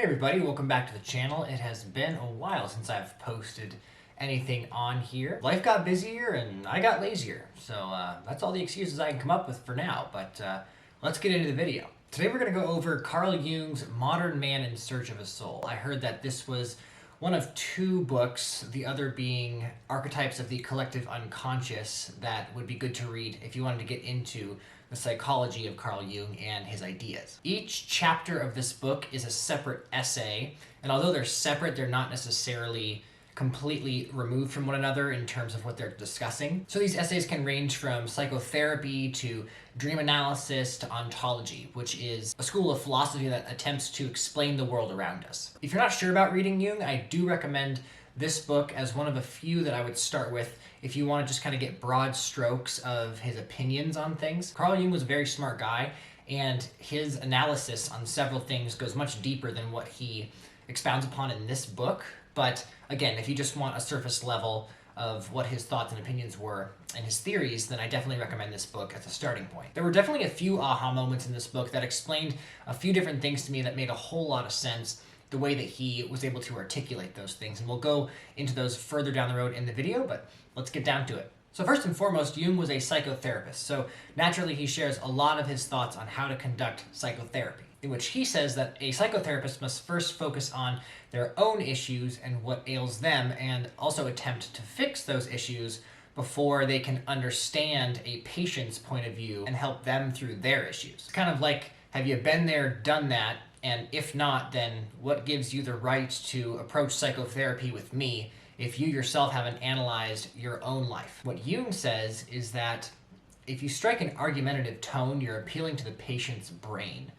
Hey everybody, welcome back to the channel. It has been a while since I've posted anything on here. Life got busier and I got lazier, so that's all the excuses I can come up with for now, but let's get into the video. Today we're going to go over Carl Jung's Modern Man in Search of a Soul. I heard that this was one of two books, the other being Archetypes of the Collective Unconscious, that would be good to read if you wanted to get into the psychology of Carl Jung and his ideas. Each chapter of this book is a separate essay, and although they're separate, they're not necessarily completely removed from one another in terms of what they're discussing. So these essays can range from psychotherapy to dream analysis to ontology, which is a school of philosophy that attempts to explain the world around us. If you're not sure about reading Jung, I do recommend this book as one of a few that I would start with if you want to just kind of get broad strokes of his opinions on things. Carl Jung was a very smart guy, and his analysis on several things goes much deeper than what he expounds upon in this book. But again, if you just want a surface level of what his thoughts and opinions were and his theories, then I definitely recommend this book as a starting point. There were definitely a few aha moments in this book that explained a few different things to me that made a whole lot of sense, the way that he was able to articulate those things. And we'll go into those further down the road in the video, but let's get down to it. So first and foremost, Jung was a psychotherapist. So naturally, he shares a lot of his thoughts on how to conduct psychotherapy, in which he says that a psychotherapist must first focus on their own issues and what ails them, and also attempt to fix those issues before they can understand a patient's point of view and help them through their issues. It's kind of like, have you been there, done that? And if not, then what gives you the right to approach psychotherapy with me if you yourself haven't analyzed your own life? What Jung says is that if you strike an argumentative tone, you're appealing to the patient's brain.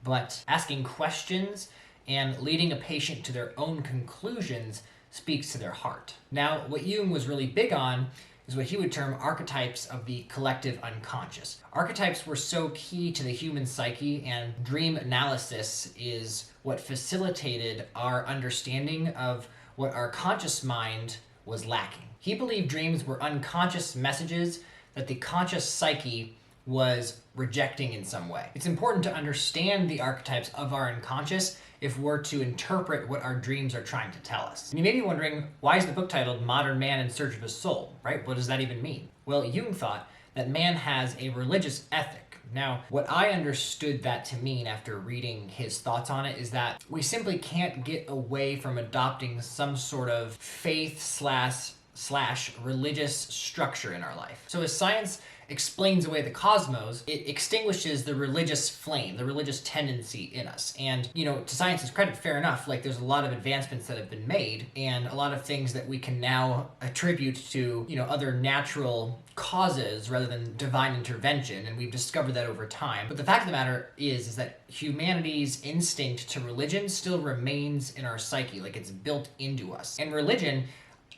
But asking questions and leading a patient to their own conclusions speaks to their heart. Now, what Jung was really big on is what he would term archetypes of the collective unconscious. Archetypes were so key to the human psyche, and dream analysis is what facilitated our understanding of what our conscious mind was lacking. He believed dreams were unconscious messages that the conscious psyche was rejecting in some way. It's important to understand the archetypes of our unconscious if we're to interpret what our dreams are trying to tell us. And you may be wondering, why is the book titled Modern Man in Search of a Soul, right? What does that even mean? Well, Jung thought that man has a religious ethic. Now, what I understood that to mean after reading his thoughts on it is that we simply can't get away from adopting some sort of faith slash religious structure in our life. So as science explains away the cosmos, it extinguishes the religious flame, the religious tendency in us. And, to science's credit, fair enough, like there's a lot of advancements that have been made and a lot of things that we can now attribute to, other natural causes rather than divine intervention, and we've discovered that over time. But the fact of the matter is that humanity's instinct to religion still remains in our psyche, like it's built into us. And religion,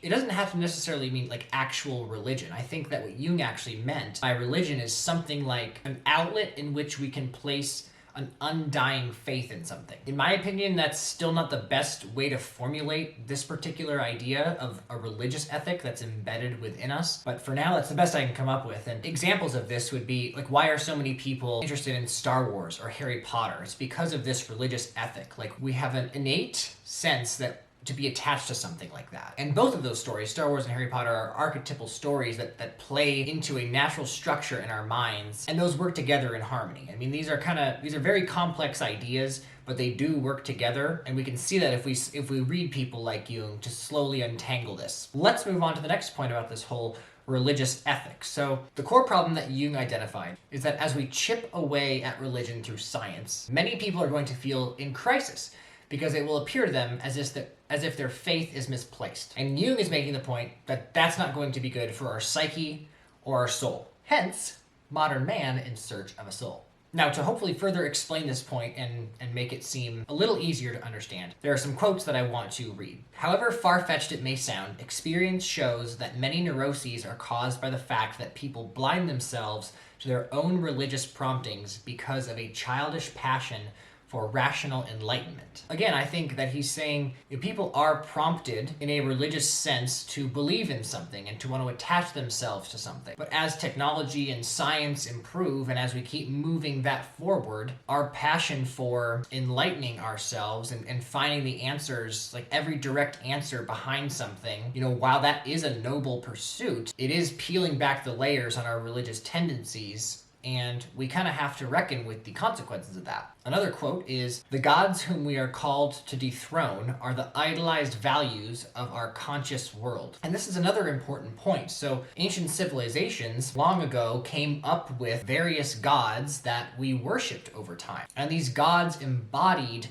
it doesn't have to necessarily mean like actual religion. I think that what Jung actually meant by religion is something like an outlet in which we can place an undying faith in something. In my opinion, that's still not the best way to formulate this particular idea of a religious ethic that's embedded within us. But for now, that's the best I can come up with. And examples of this would be, like, why are so many people interested in Star Wars or Harry Potter? It's because of this religious ethic. Like, we have an innate sense that to be attached to something like that. And both of those stories, Star Wars and Harry Potter, are archetypal stories that play into a natural structure in our minds, and those work together in harmony. I mean, these are very complex ideas, but they do work together, and we can see that if we read people like Jung to slowly untangle this. Let's move on to the next point about this whole religious ethic. So the core problem that Jung identified is that as we chip away at religion through science, many people are going to feel in crisis, because it will appear to them as if their faith is misplaced. And Jung is making the point that that's not going to be good for our psyche or our soul. Hence, Modern Man in Search of a Soul. Now, to hopefully further explain this point and make it seem a little easier to understand, there are some quotes that I want to read. However far-fetched it may sound, experience shows that many neuroses are caused by the fact that people blind themselves to their own religious promptings because of a childish passion for rational enlightenment. Again, I think that he's saying if people are prompted in a religious sense to believe in something and to want to attach themselves to something. But as technology and science improve and as we keep moving that forward, our passion for enlightening ourselves and finding the answers, like every direct answer behind something, while that is a noble pursuit, it is peeling back the layers on our religious tendencies, and we kind of have to reckon with the consequences of that. Another quote is, "The gods whom we are called to dethrone are the idolized values of our conscious world." And this is another important point. So ancient civilizations long ago came up with various gods that we worshipped over time. And these gods embodied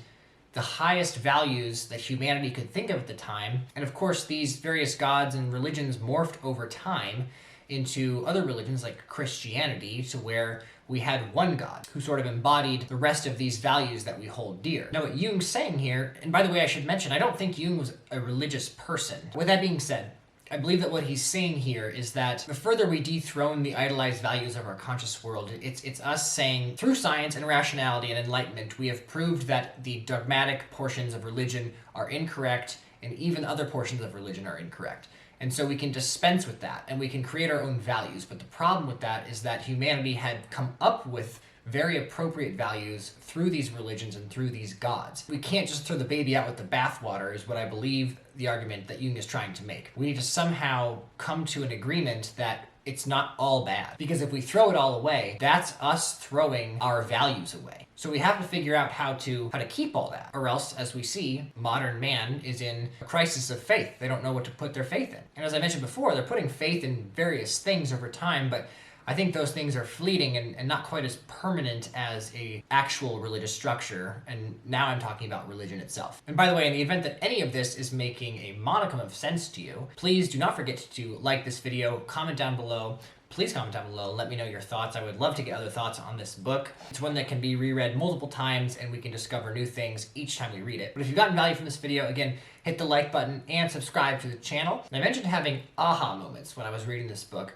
the highest values that humanity could think of at the time. And of course, these various gods and religions morphed over time into other religions like Christianity, to where we had one God who sort of embodied the rest of these values that we hold dear. Now, what Jung's saying here, and by the way, I should mention, I don't think Jung was a religious person. With that being said, I believe that what he's saying here is that the further we dethrone the idolized values of our conscious world, it's us saying, through science and rationality and enlightenment, we have proved that the dogmatic portions of religion are incorrect, and even other portions of religion are incorrect. And so we can dispense with that, and we can create our own values. But the problem with that is that humanity had come up with very appropriate values through these religions and through these gods. We can't just throw the baby out with the bathwater, is what I believe the argument that Jung is trying to make. We need to somehow come to an agreement that it's not all bad. Because if we throw it all away, that's us throwing our values away. So we have to figure out how to keep all that. Or else, as we see, modern man is in a crisis of faith. They don't know what to put their faith in. And as I mentioned before, they're putting faith in various things over time, but I think those things are fleeting and not quite as permanent as a actual religious structure. And now I'm talking about religion itself. And by the way, in the event that any of this is making a modicum of sense to you, please do not forget to like this video, comment down below. Please comment down below and let me know your thoughts. I would love to get other thoughts on this book. It's one that can be reread multiple times and we can discover new things each time we read it. But if you've gotten value from this video, again, hit the like button and subscribe to the channel. And I mentioned having aha moments when I was reading this book.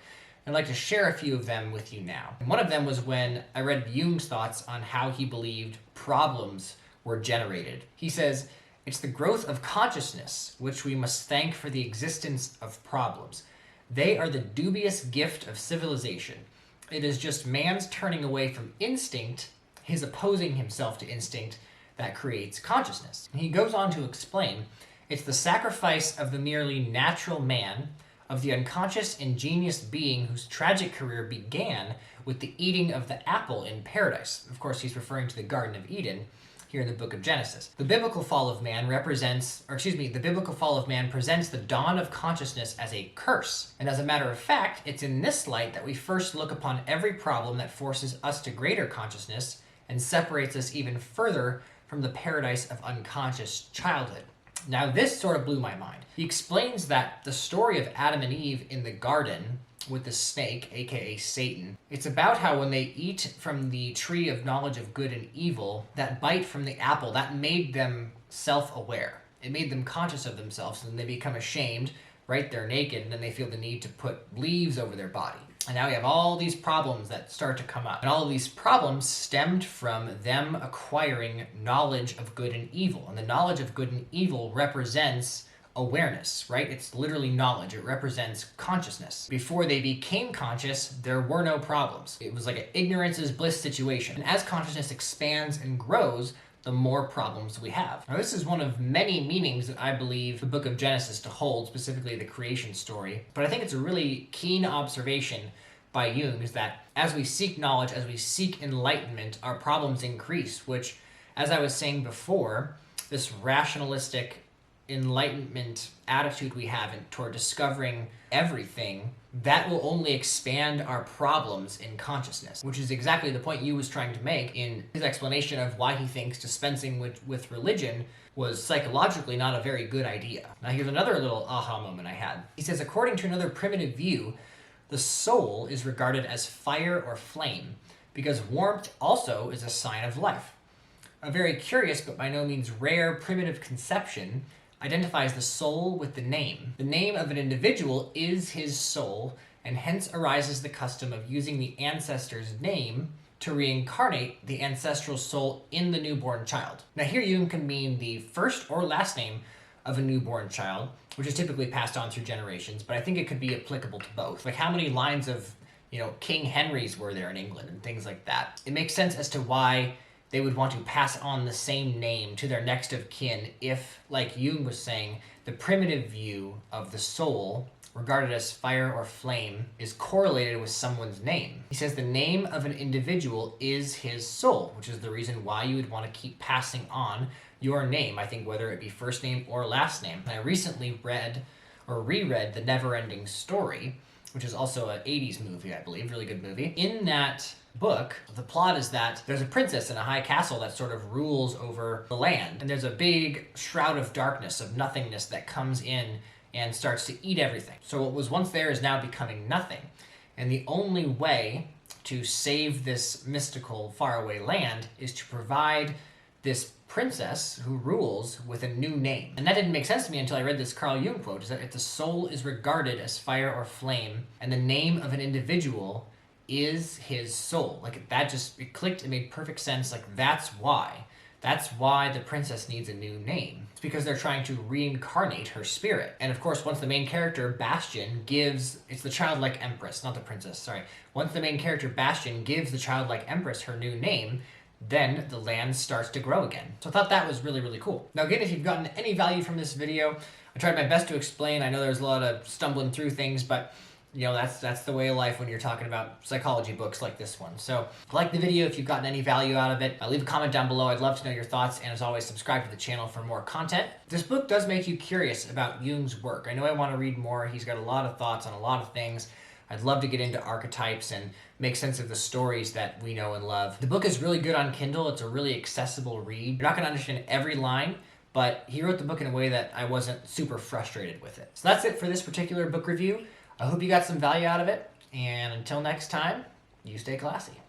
I'd like to share a few of them with you now. And one of them was when I read Jung's thoughts on how he believed problems were generated. He says, "It's the growth of consciousness which we must thank for the existence of problems. They are the dubious gift of civilization. It is just man's turning away from instinct, his opposing himself to instinct, that creates consciousness." And he goes on to explain, "It's the sacrifice of the merely natural man, of the unconscious ingenious being whose tragic career began with the eating of the apple in paradise." Of course, he's referring to the Garden of Eden here in the book of Genesis. The biblical fall of man presents the dawn of consciousness as a curse. And as a matter of fact, it's in this light that we first look upon every problem that forces us to greater consciousness and separates us even further from the paradise of unconscious childhood. Now, this sort of blew my mind. He explains that the story of Adam and Eve in the garden with the snake, aka Satan, it's about how when they eat from the tree of knowledge of good and evil, that bite from the apple, that made them self-aware. It made them conscious of themselves, and they become ashamed, right? They're naked, and then they feel the need to put leaves over their body. And now we have all these problems that start to come up. And all of these problems stemmed from them acquiring knowledge of good and evil. And the knowledge of good and evil represents awareness, right? It's literally knowledge. It represents consciousness. Before they became conscious, there were no problems. It was like an ignorance is bliss situation. And as consciousness expands and grows, the more problems we have. Now, this is one of many meanings that I believe the book of Genesis to hold, specifically the creation story. But I think it's a really keen observation by Jung is that as we seek knowledge, as we seek enlightenment, our problems increase, which, as I was saying before, this rationalistic enlightenment attitude we have toward discovering everything, that will only expand our problems in consciousness, which is exactly the point Yu was trying to make in his explanation of why he thinks dispensing with religion was psychologically not a very good idea. Now here's another little aha moment I had. He says, according to another primitive view, the soul is regarded as fire or flame because warmth also is a sign of life. A very curious but by no means rare primitive conception identifies the soul with the name. The name of an individual is his soul, and hence arises the custom of using the ancestor's name to reincarnate the ancestral soul in the newborn child. Now here Jung can mean the first or last name of a newborn child, which is typically passed on through generations, but I think it could be applicable to both. Like how many lines of, King Henrys were there in England and things like that. It makes sense as to why they would want to pass on the same name to their next of kin if, like Jung was saying, the primitive view of the soul, regarded as fire or flame, is correlated with someone's name. He says the name of an individual is his soul, which is the reason why you would want to keep passing on your name, I think, whether it be first name or last name. And I recently read or reread The Never-Ending Story, which is also an 80s movie, I believe, really good movie. In that book, the plot is that there's a princess in a high castle that sort of rules over the land, and there's a big shroud of darkness, of nothingness, that comes in and starts to eat everything. So what was once there is now becoming nothing. And the only way to save this mystical faraway land is to provide this princess who rules with a new name. And that didn't make sense to me until I read this Carl Jung quote, is that if the soul is regarded as fire or flame, and the name of an individual is his soul, like that just, it clicked, it made perfect sense. Like that's why the princess needs a new name. It's because they're trying to reincarnate her spirit. And of course, once the main character, Bastian, it's the childlike empress, not the princess, sorry. Once the main character, Bastian, gives the childlike empress her new name, then the land starts to grow again. So I thought that was really, really cool. Now again, if you've gotten any value from this video, I tried my best to explain. I know there's a lot of stumbling through things, but that's the way of life when you're talking about psychology books like this one. So like the video if you've gotten any value out of it. Leave a comment down below. I'd love to know your thoughts, and as always, subscribe to the channel for more content. This book does make you curious about Jung's work. I know I want to read more. He's got a lot of thoughts on a lot of things. I'd love to get into archetypes and make sense of the stories that we know and love. The book is really good on Kindle. It's a really accessible read. You're not going to understand every line, but he wrote the book in a way that I wasn't super frustrated with it. So that's it for this particular book review. I hope you got some value out of it, and until next time, you stay classy.